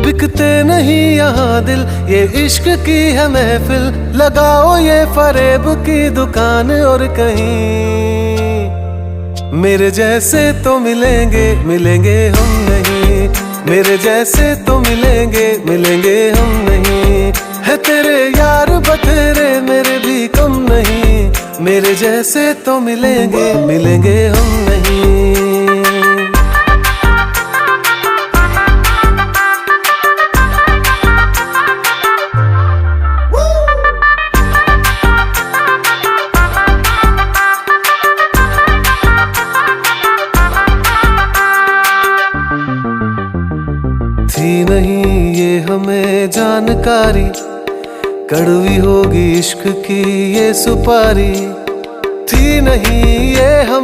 बिकते नहीं यहाँ दिल, ये इश्क की है महफिल। लगाओ ये फरेब की दुकान और कहीं मेरे जैसे तो मिलेंगे, मिलेंगे हम नहीं। मेरे जैसे तो मिलेंगे, मिलेंगे हम नहीं। है तेरे यार बतेरे, मेरे भी कम नहीं। मेरे जैसे तो मिलेंगे, मिलेंगे हम नहीं। थी नहीं ये हमें जानकारी, कड़वी होगी इश्क की ये सुपारी। थी नहीं ये हमें